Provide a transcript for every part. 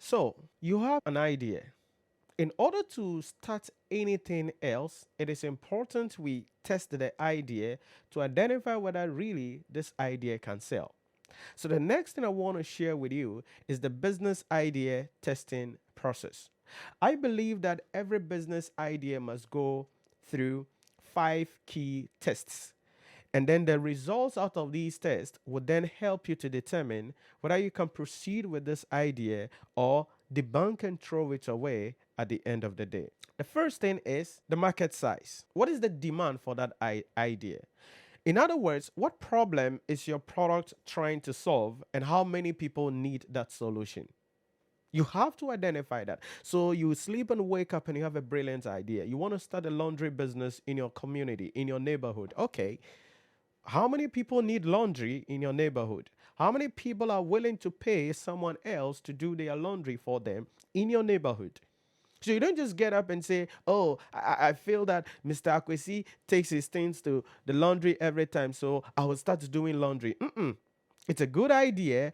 So you have an idea. In order to start anything else, it is important we test the idea to identify whether really this idea can sell. So the next thing I want to share with you is the business idea testing process. I believe that every business idea must go through 5 key tests. And then the results out of these tests would then help you to determine whether you can proceed with this idea or debunk and throw it away at the end of the day. The first thing is the market size. What is the demand for that idea? In other words, what problem is your product trying to solve and how many people need that solution? You have to identify that. So you sleep and wake up and you have a brilliant idea. You want to start a laundry business in your community, in your neighborhood. Okay, how many people need laundry in your neighborhood? How many people are willing to pay someone else to do their laundry for them in your neighborhood? So you don't just get up and say, "Oh, I feel that Mr. Akwesi takes his things to the laundry every time, so I will start doing laundry." Mm-mm. It's a good idea.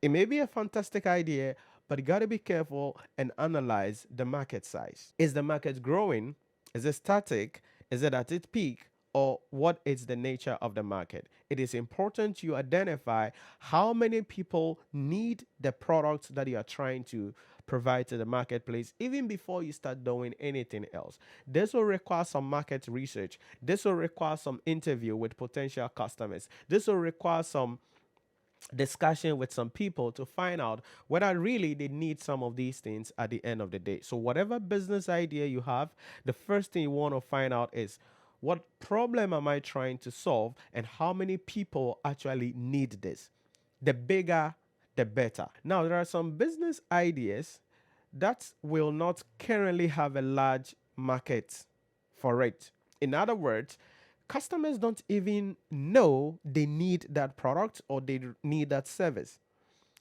It may be a fantastic idea, but you got to be careful and analyze the market size. Is the market growing? Is it static? Is it at its peak? Or what is the nature of the market? It is important you identify how many people need the products that you are trying to provide to the marketplace even before you start doing anything else. This will require some market research. This will require some interview with potential customers. This will require some discussion with some people to find out whether really they need some of these things at the end of the day. So whatever business idea you have, the first thing you want to find out is what problem am I trying to solve and how many people actually need this. The bigger, the better. Now, there are some business ideas that will not currently have a large market for it. In other words, customers don't even know they need that product or they need that service.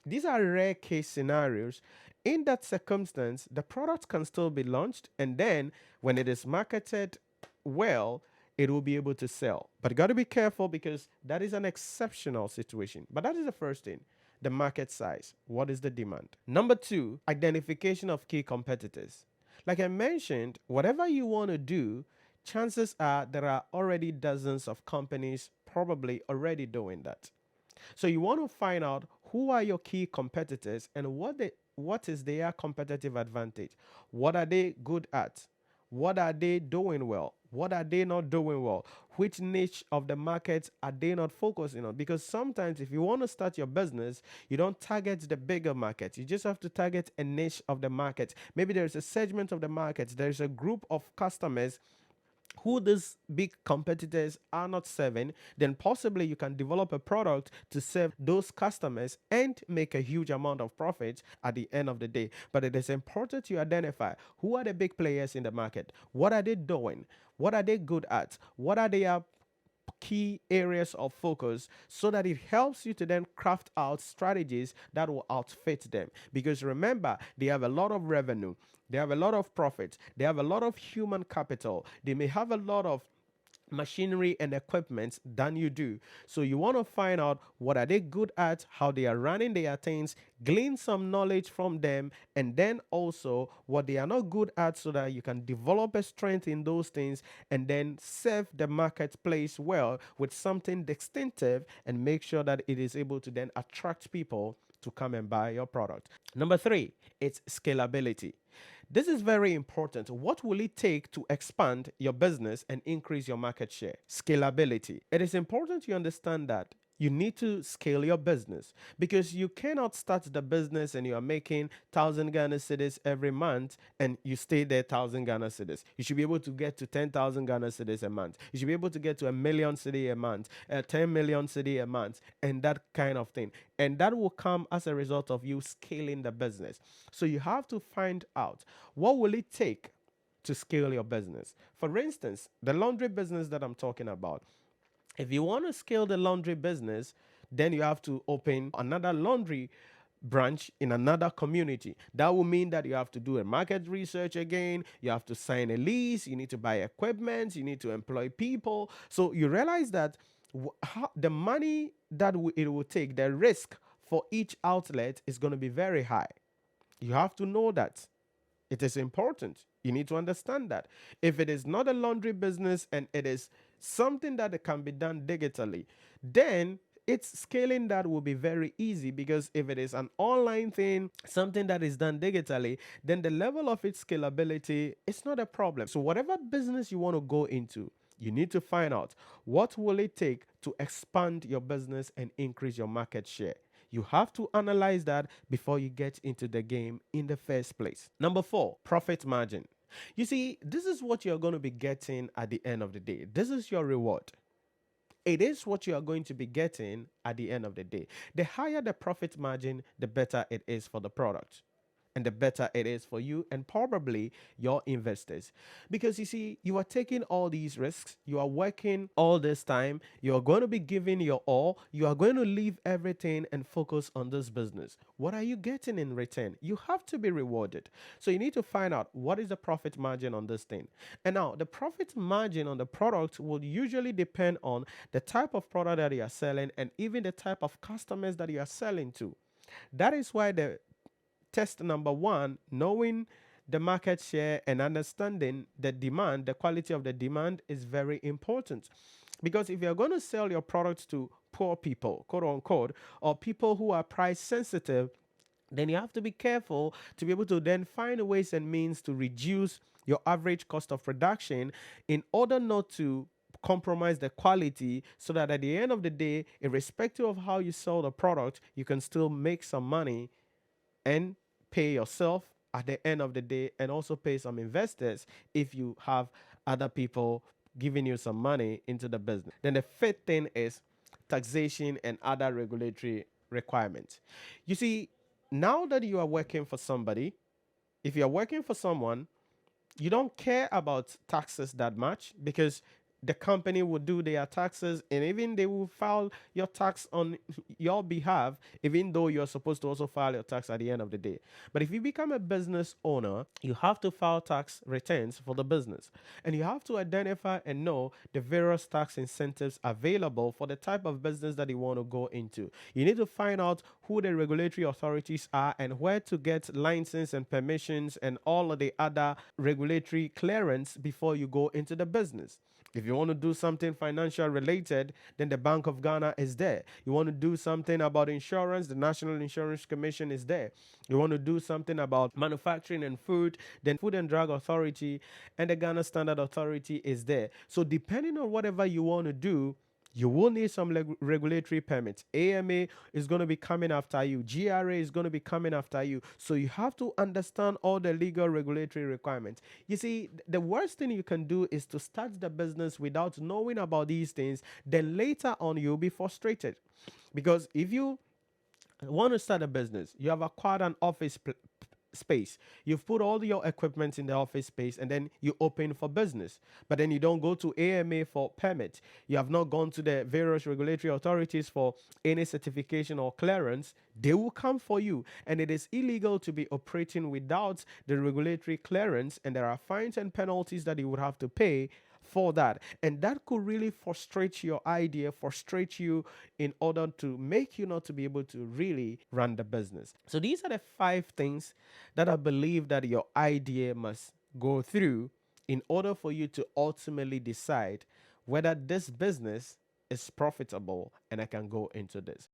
These are rare case scenarios. In that circumstance, the product can still be launched, and then when it is marketed well, it will be able to sell. But you got to be careful because that is an exceptional situation. But that is the first thing, the market size. What is the demand? Number two, identification of key competitors. Like I mentioned, whatever you want to do, chances are there are already dozens of companies probably already doing that. So you want to find out who are your key competitors and what is their competitive advantage? What are they good at? What are they doing well? What are they not doing well? Which niche of the market are they not focusing on? Because sometimes if you want to start your business, you don't target the bigger market. You just have to target a niche of the market. Maybe there's a segment of the market, there's a group of customers who these big competitors are not serving, then possibly you can develop a product to serve those customers and make a huge amount of profit at the end of the day. But it is important to identify who are the big players in the market, what are they doing, what are they good at, what are their key areas of focus so that it helps you to then craft out strategies that will outfit them. Because remember, they have a lot of revenue, they have a lot of profit, they have a lot of human capital, they may have a lot of machinery and equipment than you do. So you want to find out what are they good at, how they are running their things, glean some knowledge from them, and then also what they are not good at so that you can develop a strength in those things and then serve the marketplace well with something distinctive and make sure that it is able to then attract people to come and buy your product. Number three, it's scalability. This is very important. What will it take to expand your business and increase your market share? Scalability. It is important you understand that you need to scale your business because you cannot start the business and you are making 1,000 Ghana cedis every month and you stay there 1,000 Ghana cedis. You should be able to get to 10,000 Ghana cedis a month. You should be able to get to a million cedi a month, 10 million cedi a month, and that kind of thing. And that will come as a result of you scaling the business. So you have to find out what will it take to scale your business. For instance, the laundry business that I'm talking about, if you want to scale the laundry business, then you have to open another laundry branch in another community. That will mean that you have to do a market research again, you have to sign a lease, you need to buy equipment, you need to employ people. So you realize that the money that it will take, the risk for each outlet is going to be very high. You have to know that. It is important. You need to understand that. If it is not a laundry business and it is something that can be done digitally, then it's scaling that will be very easy, because if it is an online thing, something that is done digitally, then the level of its scalability is not a problem. So whatever business you want to go into, you need to find out what will it take to expand your business and increase your market share. You have to analyze that before you get into the game in the first place. Number 4, profit margin. You see, this is what you're going to be getting at the end of the day. This is your reward. It is what you are going to be getting at the end of the day. The higher the profit margin, the better it is for the product, and the better it is for you and probably your investors. Because you see, you are taking all these risks, you are working all this time, you are going to be giving your all, you are going to leave everything and focus on this business. What are you getting in return? You have to be rewarded. So you need to find out what is the profit margin on this thing. And now, the profit margin on the product will usually depend on the type of product that you are selling and even the type of customers that you are selling to. That is why the test number 1, knowing the market share and understanding the demand, the quality of the demand, is very important. Because if you're going to sell your products to poor people, quote unquote, or people who are price sensitive, then you have to be careful to be able to then find ways and means to reduce your average cost of production in order not to compromise the quality, so that at the end of the day, irrespective of how you sell the product, you can still make some money and pay yourself at the end of the day, and also pay some investors if you have other people giving you some money into the business. Then the fifth thing is taxation and other regulatory requirements. You see, now that you are working for somebody, if you're working for someone, you don't care about taxes that much, because the company will do their taxes, and even they will file your tax on your behalf, even though you're supposed to also file your tax at the end of the day. But if you become a business owner, you have to file tax returns for the business, and you have to identify and know the various tax incentives available for the type of business that you want to go into. You need to find out who the regulatory authorities are and where to get license and permissions and all of the other regulatory clearance before you go into the business. If you want to do something financial related, then the Bank of Ghana is there. You want to do something about insurance, the National Insurance Commission is there. You want to do something about manufacturing and food, then Food and Drug Authority and the Ghana Standard Authority is there. So depending on whatever you want to do, you will need some regulatory permits. AMA is going to be coming after you. GRA is going to be coming after you. So you have to understand all the legal regulatory requirements. You see, the worst thing you can do is to start the business without knowing about these things. Then later on, you'll be frustrated. Because if you want to start a business, you have acquired an office space. You've put all your equipment in the office space, and then you open for business. But then you don't go to AMA for permit. You have not gone to the various regulatory authorities for any certification or clearance. They will come for you. And it is illegal to be operating without the regulatory clearance. And there are fines and penalties that you would have to pay for that. And that could really frustrate your idea, frustrate you in order to make you not to be able to really run the business. So these are the 5 things that I believe that your idea must go through in order for you to ultimately decide whether this business is profitable and I can go into this.